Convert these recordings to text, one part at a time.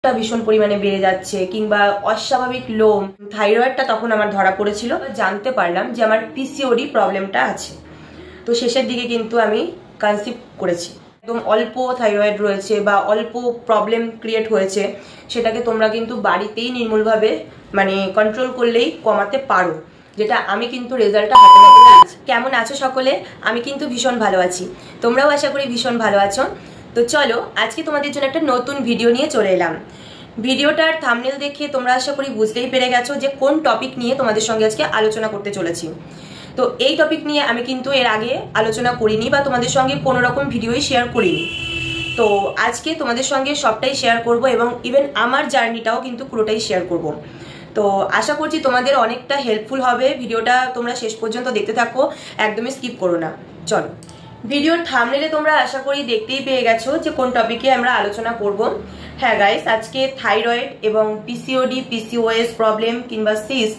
ভীষণ পরিমাণে বেড়ে যাচ্ছে কিংবা অস্বাভাবিক লোম, থাইরয়েডটা তখন আমার ধরা পড়েছিল। জানতে পারলাম যে আমার পিসিওডি প্রবলেমটা আছে। তো শেষের দিকে কিন্তু আমি কনসিভ করেছি। একদম অল্প থাইরয়েড রয়েছে বা অল্প প্রবলেম ক্রিয়েট হয়েছে, সেটাকে তোমরা কিন্তু বাড়িতেই নির্মূলভাবে মানে কন্ট্রোল করলেই কমাতে পারো, যেটা আমি কিন্তু রেজাল্টটা হাতে নাতে পেয়েছি। কেমন আছো সকলে? আমি কিন্তু ভীষণ ভালো আছি, তোমরাও আশা করি ভীষণ ভালো আছো। তো চলো আজকে তোমাদের জন্য একটা নতুন ভিডিও নিয়ে চলে এলাম। ভিডিওটার থাম্বনেল দেখে তোমরা আশা করি বুঝতেই পেরে গেছো যে কোন টপিক নিয়ে তোমাদের সঙ্গে আজকে আলোচনা করতে চলেছি। তো এই টপিক নিয়ে আমি কিন্তু এর আগে আলোচনা করিনি বা তোমাদের সঙ্গে কোনো রকম ভিডিওই শেয়ার করিনি। তো আজকে তোমাদের সঙ্গে সবটাই শেয়ার করব এবং ইভেন আমার জার্নিটাও কিন্তু পুরোটাই শেয়ার করব। তো আশা করছি তোমাদের অনেকটা হেল্পফুল হবে। ভিডিওটা তোমরা শেষ পর্যন্ত দেখতে থাকো, একদমই স্কিপ করো না। চলো, ভিডিওর থাম্বনেলে তোমরা আশা করি দেখতেই পেয়ে গেছো যে কোন টপিকে আমরা আলোচনা করব। হ্যাঁ গাইস, আজকে থাইরয়েড এবং পিসিওডি, পিসিওএস প্রবলেম কিংবা সিস্ট,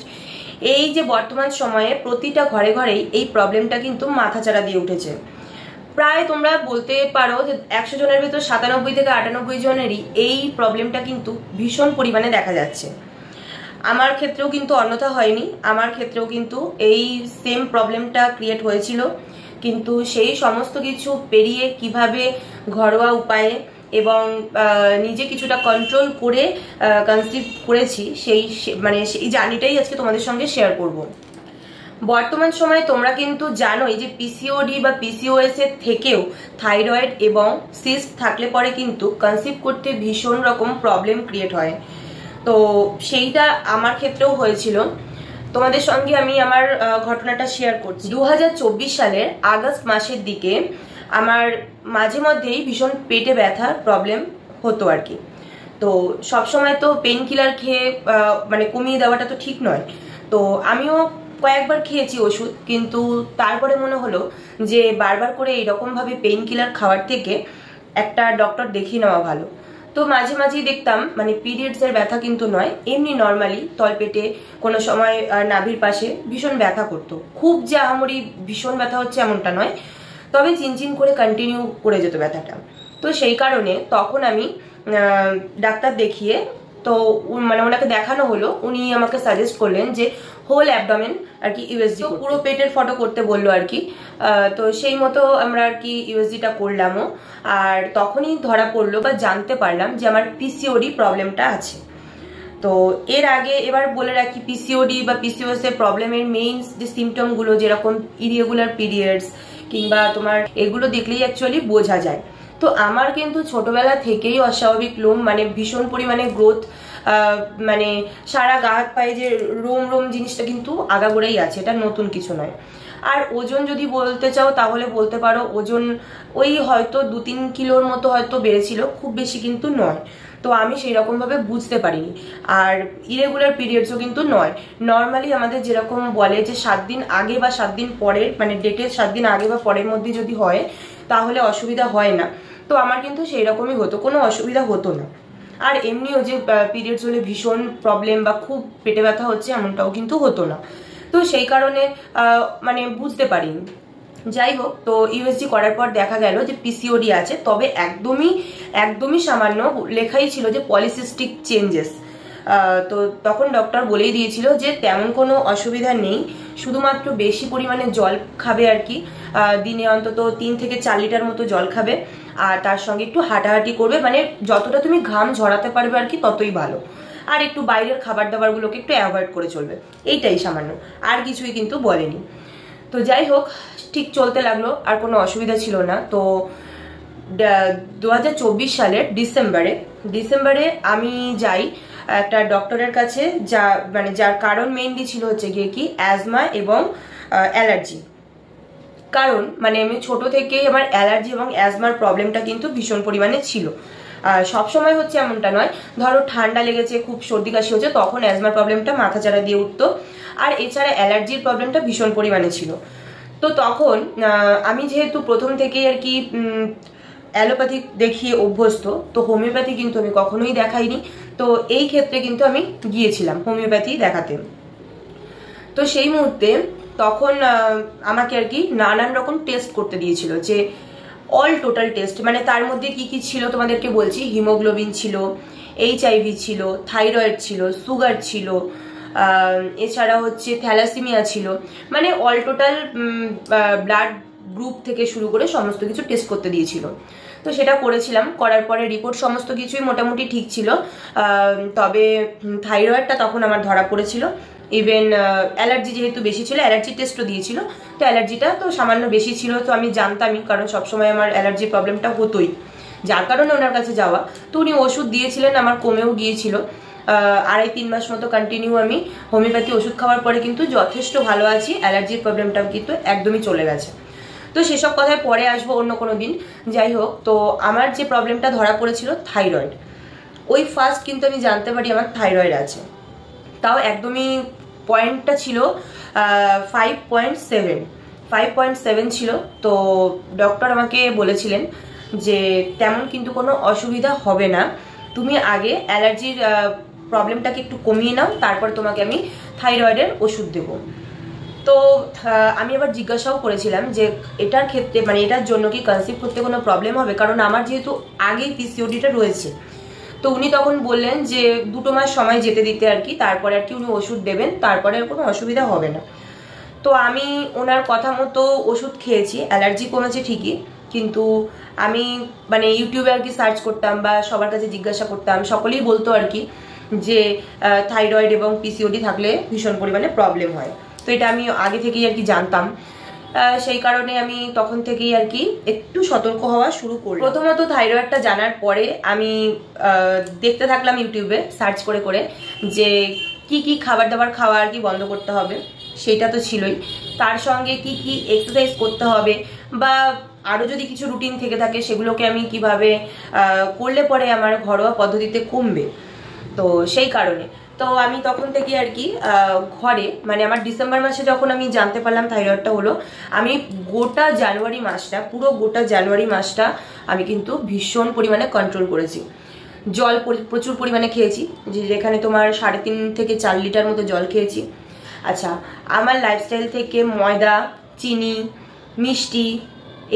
এই যে বর্তমান সময়ে প্রতিটা ঘরে ঘরেই এই প্রবলেমটা কিন্তু মাথাচাড়া দিয়ে উঠেছে। প্রায় তোমরা বলতে পারো যে 100 জনের ভিতর 97 থেকে 98 জনেরই এই প্রবলেমটা কিন্তু ভীষণ পরিমাণে দেখা যাচ্ছে। আমার ক্ষেত্রেও কিন্তু অন্যথা হয়নি, আমার ক্ষেত্রেও কিন্তু এই সেম প্রবলেমটা ক্রিয়েট হয়েছিল। কিন্তু সেই সমস্ত কিছু পেরিয়ে কিভাবে ঘরোয়া উপায়ে এবং নিজে কিছুটা কন্ট্রোল করে কনসিভ করেছি, সেই জার্নিটাই আজকে তোমাদের সঙ্গে শেয়ার করব। বর্তমান সময়ে তোমরা কিন্তু জানোই যে পিসিওডি বা পিসিওএস এর থেকেও থাইরয়েড এবং সিস্ট থাকলে পরে কিন্তু কনসিভ করতে ভীষণ রকম প্রবলেম ক্রিয়েট হয়। তো সেইটা আমার ক্ষেত্রেও হয়েছিল। তোমাদের সঙ্গে আমি আমার ঘটনাটা শেয়ার করছি। 2024 সালের আগস্ট মাসের দিকে আমার মাঝে মধ্যেই ভীষণ পেটে ব্যথার প্রবলেম হতো আর কি। তো সবসময় তো পেন কিলার খেয়ে কমিয়ে দেওয়াটা তো ঠিক নয়। তো আমিও কয়েকবার খেয়েছি ওষুধ, কিন্তু তারপরে মনে হলো যে বারবার করে এইরকমভাবে পেন কিলার খাওয়ার থেকে একটা ডক্টর দেখিয়ে নেওয়া ভালো। তো মাঝে মাঝেই দেখতাম পিরিয়ডস এর ব্যথা কিন্তু নয়, এমনি নর্মালি তলপেটে কোনো সময় নাভির পাশে ভীষণ ব্যথা করতো। খুব যে আহামরি ভীষণ ব্যথা হচ্ছে এমনটা নয়, তবে চিনচিন করে কন্টিনিউ করে যেত ব্যথাটা। তো সেই কারণে তখন আমি ডাক্তার দেখিয়ে, তো ওনাকে দেখানো হলো, উনি আমাকে সাজেস্ট করলেন যে হোল অ্যাবডোমেন আর কি ইউএসজি, পুরো পেটের ফটো করতে বললো আর কি। তো সেই মতো আমরা আর কি ইউএসজিটা করলামও। আর তখনই ধরা পড়লো বা জানতে পারলাম যে আমার পিসিওডি প্রবলেমটা আছে। তো এর আগে এবার বলে রাখি, পিসিওডি বা পিসিওএস এর প্রবলেমের মেইন যে সিমটম গুলো, যেরকম ইরেগুলার পিরিয়ডস কিংবা তোমার, এগুলো দেখলেই অ্যাকচুয়ালি বোঝা যায়। তো আমার কিন্তু ছোটবেলা থেকেই অস্বাভাবিক লোম, ভীষণ পরিমাণে গ্রোথ, সারা গা হাত পায়ে যে রোম রোম জিনিসটা কিন্তু আগাগোড়াই আছে, এটা নতুন কিছু নয়। আর ওজন যদি বলতে চাও তাহলে বলতে পারো ওজন ওই হয়তো 2-3 কিলোর মতো হয়তো বেড়েছিল, খুব বেশি কিন্তু নয়। তো আমি সেই রকম ভাবে বুঝতে পারিনি। আর ইরেগুলার পিরিয়ডসও কিন্তু নয়, নর্মালি আমাদের যেরকম বলে যে 7 দিন আগে বা 7 দিন পরের ডেটের 7 দিন আগে বা পরের মধ্যে যদি হয় তাহলে অসুবিধা হয় না। তো আমার কিন্তু সেই রকমই হতো, কোনো অসুবিধা হতো না। আর এমনিও যে পিরিয়ডস হলে ভীষণ প্রবলেম বা খুব পেটে ব্যথা হচ্ছে এমনটাও কিন্তু হতো না। তো সেই কারণে বুঝতে পারিনি। যাই হোক, তো ইউএসজি করার পর দেখা গেল যে পিসিওডি আছে, তবে একদমই সামান্য লেখাই ছিল যে পলিসিস্টিক চেঞ্জেস। তো তখন ডক্টর বলেই দিয়েছিল যে তেমন কোনো অসুবিধা নেই, শুধুমাত্র বেশি পরিমাণে জল খাবে আর কি, দিনে অন্তত 3 থেকে 4 লিটার মতো জল খাবে, আর তার সঙ্গে একটু হাঁটাহাঁটি করবে, যতটা তুমি ঘাম ঝরাতে পারবে আর কি ততই ভালো। আর একটু বাইরের খাবার দাবার গুলোকে একটু অ্যাভয়েড করে চলবে, এইটাই সামান্য, আর কিছুই কিন্তু বলেনি। তো যাই হোক, ঠিক চলতে লাগলো, আর কোনো অসুবিধা ছিল না। তো 2024 সালের ডিসেম্বরে আমি যাই একটা ডক্টরের কাছে, যার কারণ মেইনলি ছিল হচ্ছে গিয়ে কি অ্যাজমা এবং অ্যালার্জি। কারণ আমি ছোট থেকে আমার অ্যালার্জি এবং অ্যাজমার প্রবলেমটা কিন্তু ভীষণ পরিমাণে ছিল। সবসময় হচ্ছে এমনটা নয়, ধরো ঠান্ডা লেগেছে, খুব সর্দি কাশি হচ্ছে, তখন অ্যাজমার প্রবলেমটা মাথাচাড়া দিয়ে উঠতো। আর এছাড়া অ্যালার্জির প্রবলেমটা ভীষণ পরিমাণে ছিল। তো তখন আমি যেহেতু প্রথম থেকেই আর কি অ্যালোপ্যাথি দেখিয়ে অভ্যস্ত, তো হোমিওপ্যাথি কিন্তু আমি কখনোই দেখাইনি। তো এই ক্ষেত্রে কিন্তু আমি গিয়েছিলাম হোমিওপ্যাথি দেখাতে। তো সেই মুহূর্তে তখন আমাকে আর কি নানান রকম টেস্ট করতে দিয়েছিল, যে অল টোটাল টেস্ট, তার মধ্যে কি কি ছিল তোমাদেরকে বলছি। হিমোগ্লোবিন ছিল, HIV ছিল, থাইরয়েড ছিল, সুগার ছিল, এছাড়া হচ্ছে থ্যালাসেমিয়া ছিল, মানে অল টোটাল ব্লাড গ্রুপ থেকে শুরু করে সমস্ত কিছু টেস্ট করতে দিয়েছিল। তো সেটা করেছিলাম, করার পরে রিপোর্ট সমস্ত কিছুই মোটামুটি ঠিক ছিল। তবে থাইরয়েডটা তখন আমার ধরা পড়েছিল। ইভেন অ্যালার্জি যেহেতু বেশি ছিল, অ্যালার্জি টেস্টও দিয়েছিল, তো অ্যালার্জিটা তো সামান্য বেশি ছিল, তো আমি জানতামই, কারণ সবসময় আমার অ্যালার্জির প্রবলেমটা হতোই, যার কারণে ওনার কাছে যাওয়া। তো উনি ওষুধ দিয়েছিলেন, আমার কমেও গিয়েছিল। 2.5-3 মাস মতো কন্টিনিউ আমি হোমিওপ্যাথি ওষুধ খাওয়ার পরে কিন্তু যথেষ্ট ভালো আছি, অ্যালার্জির প্রবলেমটাও কিন্তু একদমই চলে গেছে। তো সেসব কথায় পরে আসবো অন্য কোনো দিন। যাই হোক, তো আমার যে প্রবলেমটা ধরা পড়েছিল থাইরয়েড, ওই ফার্স্ট কিন্তু আমি জানতে পারি আমার থাইরয়েড আছে। তাও একদমই পয়েন্টটা ছিল 5.7 ছিল। তো ডক্টর আমাকে বলেছিলেন যে তেমন কিন্তু কোনো অসুবিধা হবে না, তুমি আগে অ্যালার্জির প্রবলেমটাকে একটু কমিয়ে নাও, তারপর তোমাকে আমি থাইরয়েডের ওষুধ দেবো। তো আমি আবার জিজ্ঞাসাও করেছিলাম যে এটার ক্ষেত্রে, মানে এটার জন্য কি কনসিভ করতে কোনো প্রবলেম হবে, কারণ আমার যেহেতু আগেই পিসিওডিটা রয়েছে। তো উনি তখন বললেন যে 2 মাস সময় যেতে দিতে আর কি, তারপরে আর কি উনি ওষুধ দেবেন, তারপরে আর কোনো অসুবিধা হবে না। তো আমি ওনার কথা মতো ওষুধ খেয়েছি, অ্যালার্জি কমেছে ঠিকই, কিন্তু আমি মানে ইউটিউবে আর কি সার্চ করতাম বা সবার কাছে জিজ্ঞাসা করতাম, সকলেই বলতো আর কি যে থাইরয়েড এবং পিসিওডি থাকলে ভীষণ পরিমাণে প্রবলেম হয়। তো এটা আমি আগে থেকেই আর কি জানতাম, সেই কারণে আমি তখন থেকেই আর কি একটু সতর্ক হওয়া শুরু করি। প্রথমত থাইরয়েডটা জানার পরে আমি দেখতে থাকলাম ইউটিউবে সার্চ করে করে যে কি কি খাবার দাবার খাওয়া আর কি বন্ধ করতে হবে, সেটা তো ছিলই, তার সঙ্গে কি কি এক্সারসাইজ করতে হবে, বা আরও যদি কিছু রুটিন থেকে থাকে সেগুলোকে আমি কিভাবে করলে পরে আমার ঘরোয়া পদ্ধতিতে কমবে। তো সেই কারণে তো আমি তখন থেকে আর কি ঘরে, মানে আমার ডিসেম্বর মাসে যখন আমি জানতে পারলাম থাইরয়েডটা হলো, আমি গোটা জানুয়ারি মাসটা, পুরো গোটা জানুয়ারি মাসটা আমি কিন্তু ভীষণ পরিমাণে কন্ট্রোল করেছি। জল প্রচুর পরিমাণে খেয়েছি, যেখানে তোমার 3.5 থেকে 4 লিটার মতো জল খেয়েছি। আচ্ছা, আমার লাইফস্টাইল থেকে ময়দা, চিনি, মিষ্টি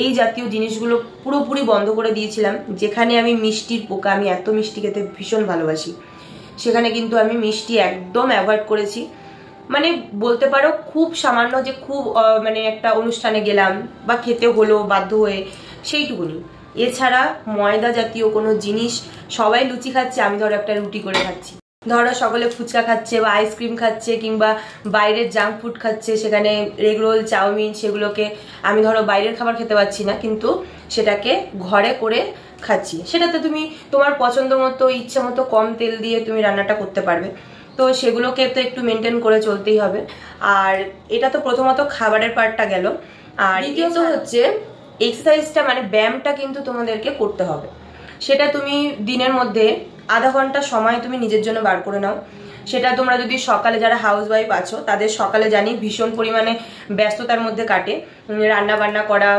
এই জাতীয় জিনিসগুলো পুরোপুরি বন্ধ করে দিয়েছিলাম। যেখানে আমি মিষ্টির পোকা, আমি এত মিষ্টি খেতে ভীষণ ভালোবাসি, সেখানে কিন্তু আমি মিষ্টি একদম অ্যাভয়েড করেছি। মানে বলতে পারো খুব সামান্য, যে খুব মানে একটা অনুষ্ঠানে গেলাম বা খেতে হলো বাধ্য হয়ে, সেইটুকুনি। এছাড়া ময়দা জাতীয় কোনো জিনিস, সবাই লুচি খাচ্ছে, আমি ধরো একটা রুটি করে খাচ্ছি, ধরো সকলে ফুচকা খাচ্ছে বা আইসক্রিম খাচ্ছে কিংবা বাইরের জাঙ্ক ফুড খাচ্ছে, সেখানে এগ রোল, চাউমিন, সেগুলোকে আমি ধরো বাইরের খাবার খেতে পাচ্ছি না, কিন্তু সেটাকে ঘরে করে খাচ্ছি। সেটাতে তুমি তোমার পছন্দ মতো, ইচ্ছা মতো কম তেল দিয়ে তুমি রান্নাটা করতে পারবে। তো সেগুলোকে তো একটু মেনটেন করে চলতেই হবে। আর এটা তো প্রথমত খাবারের পার্টটা গেল। আর দ্বিতীয়ত হচ্ছে এক্সারসাইজটা, মানে ব্যায়ামটা কিন্তু তোমাদেরকে করতে হবে। সেটা তুমি দিনের মধ্যে আধা ঘন্টা সময় তুমি নিজের জন্য বার করে নাও। সেটা তোমরা যদি সকালে, যারা হাউস ওয়াইফ আছো তাদের সকালে জানি ভীষণ পরিমাণে ব্যস্ততার মধ্যে কাটে, রান্না বান্না করা,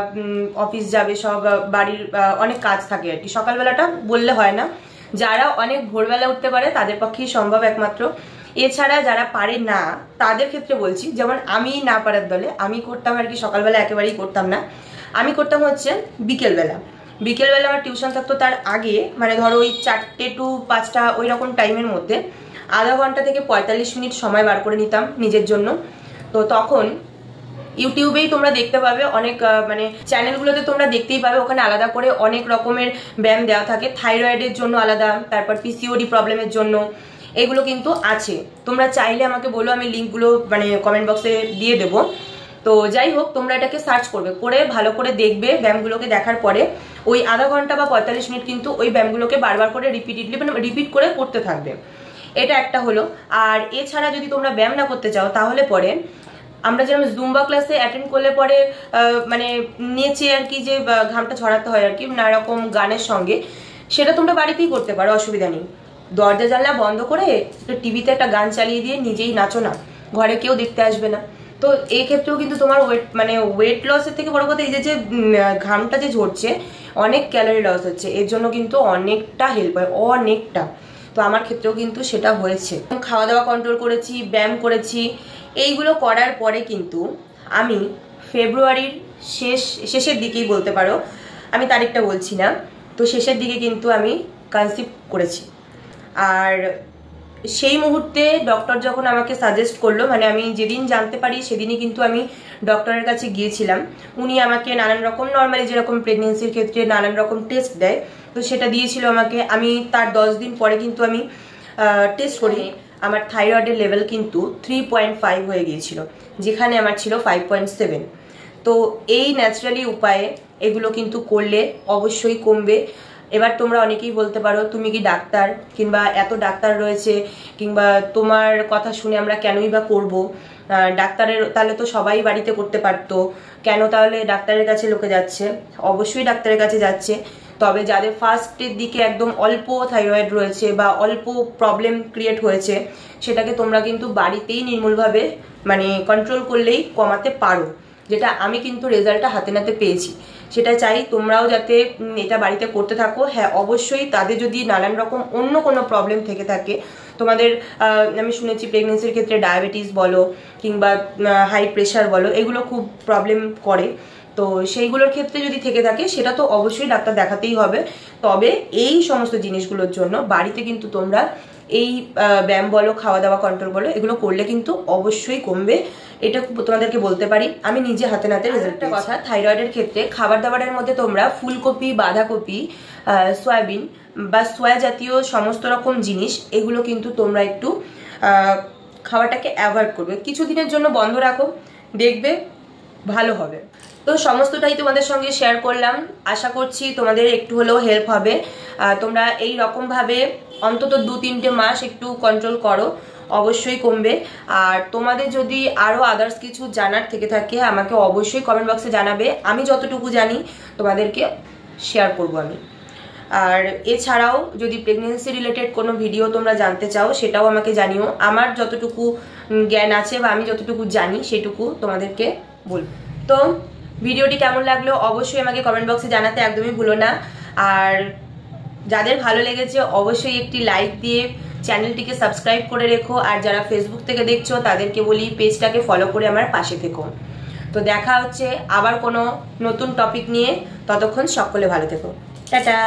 অফিস যাবে, সব বাড়ির অনেক কাজ থাকে আর কি, সকালবেলাটা বললে হয় না। যারা অনেক ভোরবেলা উঠতে পারে তাদের পক্ষেই সম্ভব একমাত্র। এছাড়া যারা পারে না তাদের ক্ষেত্রে বলছি, যেমন আমি না পারার দলে, আমি করতাম আর কি সকালবেলা একেবারেই করতাম না, আমি করতাম হচ্ছে বিকেলবেলা। বিকেলবেলা আমার টিউশন থাকতো, তার আগে মানে ধরো ওই 4টে to 5টা ওই রকম টাইমের মধ্যে আধা ঘন্টা থেকে 45 মিনিট সময় বার করে নিতাম নিজের জন্য। তো তখন ইউটিউবেই তোমরা দেখতে পাবে, অনেক মানে চ্যানেলগুলোতে তোমরা দেখতেই পাবে, ওখানে আলাদা করে অনেক রকমের ব্যায়াম দেওয়া থাকে, থাইরয়েডের জন্য আলাদা, তারপর পিসিওডি প্রবলেমের জন্য, এগুলো কিন্তু আছে। তোমরা চাইলে আমাকে বলো, আমি লিঙ্কগুলো মানে কমেন্ট বক্সে দিয়ে দেবো। তো যাই হোক, তোমরা এটাকে সার্চ করবে, করে ভালো করে দেখবে। ব্যায়ামগুলোকে দেখার পরে ওই আধা ঘন্টা বা 45 মিনিট কিন্তু ওই ব্যায়ামগুলোকে বারবার করে রিপিট করে করতে থাকবে। এটা একটা হলো। আর এছাড়া যদি তোমরা ব্যায়াম না করতে চাও, তাহলে পরে আমরা যেরকম জুম্বা ক্লাসে অ্যাটেন্ড করলে পরে মানে নেচে আর কি যে ঘামটা ছড়াতে হয় আর কি নানা রকম গানের সঙ্গে, সেটা তোমরা বাড়িতেই করতে পারো, অসুবিধা নেই। দরজা জানলা বন্ধ করে টিভিতে একটা গান চালিয়ে দিয়ে নিজেই নাচো না, ঘরে কেউ দেখতে আসবে না। তো এই ক্ষেত্রেও কিন্তু তোমার ওয়েট লসের থেকে বড় কথা এই যে ঘামটা যে ঝরছে, অনেক ক্যালোরি লস হচ্ছে, এর জন্য কিন্তু অনেকটা হেল্প হয়, অনেকটা। তো আমার ক্ষেত্রেও কিন্তু সেটা হয়েছে। খাওয়া দাওয়া কন্ট্রোল করেছি, ব্যায়াম করেছি, এইগুলো করার পরে কিন্তু আমি ফেব্রুয়ারির শেষের দিকেই বলতে পারো, আমি তারিখটা বলছি না, তো শেষের দিকে কিন্তু আমি কনসিভ করেছি। আর সেই মুহূর্তে ডক্টর যখন আমাকে সাজেস্ট করলো, মানে আমি যেদিন জানতে পারি সেদিনই কিন্তু আমি ডক্টরের কাছে গিয়েছিলাম। উনি আমাকে নানান রকম নর্মালি যেরকম প্রেগনেন্সির ক্ষেত্রে নানান রকম টেস্ট দেয়, তো সেটা দিয়েছিল আমাকে। আমি তার 10 দিন পরে কিন্তু আমি টেস্ট করি, আমার থাইরয়েডের লেভেল কিন্তু 3.5 হয়ে গিয়েছিল, যেখানে আমার ছিল 5.7। তো এই ন্যাচারালি উপায়ে এগুলো কিন্তু করলে অবশ্যই কমবে। এবার তোমরা অনেকেই বলতে পারো তুমি কি ডাক্তার, কিংবা এত ডাক্তার রয়েছে, কিংবা তোমার কথা শুনে আমরা কেনই বা করব, ডাক্তারের তাহলে তো সবাই বাড়িতে করতে পারতো, কেন তাহলে ডাক্তারের কাছে লোকে যাচ্ছে? অবশ্যই ডাক্তারের কাছে যাচ্ছে, তবে যাদের ফার্স্টের দিকে একদম অল্প থাইরয়েড রয়েছে বা অল্প প্রবলেম ক্রিয়েট হয়েছে, সেটাকে তোমরা কিন্তু বাড়িতেই নির্মূলভাবে মানে কন্ট্রোল করলেই কমাতে পারো, যেটা আমি কিন্তু রেজাল্টটা হাতে নাতে পেয়েছি। সেটা চাই তোমরাও যাতে এটা বাড়িতে করতে থাকো। হ্যাঁ, অবশ্যই তাদের যদি নানান রকম অন্য কোনো প্রবলেম থেকে থাকে, তোমাদের আমি শুনেছি প্রেগনেন্সির ক্ষেত্রে ডায়াবেটিস বলো কিংবা হাই প্রেশার বলো, এগুলো খুব প্রবলেম করে, তো সেইগুলোর ক্ষেত্রে যদি থেকে থাকে সেটা তো অবশ্যই ডাক্তার দেখাতেই হবে। তবে এই সমস্ত জিনিসগুলোর জন্য বাড়িতে কিন্তু তোমরা এই ব্যায়াম বলো, খাওয়া দাওয়া কন্ট্রোল বলো, এগুলো করলে কিন্তু অবশ্যই কমবে, এটা তোমাদেরকে বলতে পারি, আমি নিজে হাতে নাতে রেজাল্টটা। কথা, থাইরয়েডের ক্ষেত্রে খাবার দাবারের মধ্যে তোমরা ফুলকপি, বাঁধাকপি, সয়াবিন বা সয়া জাতীয় সমস্ত রকম জিনিস, এগুলো কিন্তু তোমরা একটু খাওয়াটাকে অ্যাভয়েড করবে, কিছুদিনের জন্য বন্ধ রাখো, দেখবে ভালো হবে। তো সমস্তটাই তোমাদের সঙ্গে শেয়ার করলাম, আশা করছি তোমাদের একটু হলেও হেল্প হবে। তোমরা এই রকম ভাবে অন্তত 2-3টে মাস একটু কন্ট্রোল করো, অবশ্যই কমবে। আর তোমাদের যদি আরো আদার্স কিছু জানার থেকে থাকে আমাকে অবশ্যই কমেন্ট বক্সে জানাবে, আমি যতটুকু জানি তোমাদেরকে শেয়ার করব আমি। আর এছাড়াও যদি প্রেগনেন্সি রিলেটেড কোনো ভিডিও তোমরা জানতে চাও সেটাও আমাকে জানিও, আমার যতটুকু জ্ঞান আছে বা আমি যতটুকু জানি সেটুকু তোমাদেরকে বলবো। তো ভিডিওটি কেমন লাগলো অবশ্যই আমাকে কমেন্ট বক্সে জানাতে একদমই ভুলো না। আর যাদের ভালো লেগেছে অবশ্যই একটি লাইক দিয়ে চ্যানেলটিকে সাবস্ক্রাইব করে রেখো। আর যারা ফেসবুক থেকে দেখছো তাদেরকে বলি পেজটাকে ফলো করে আমার পাশে থেকো। তো দেখা হচ্ছে আবার কোনো নতুন টপিক নিয়ে, ততক্ষণ সকলে ভালো থেকো, টাটা।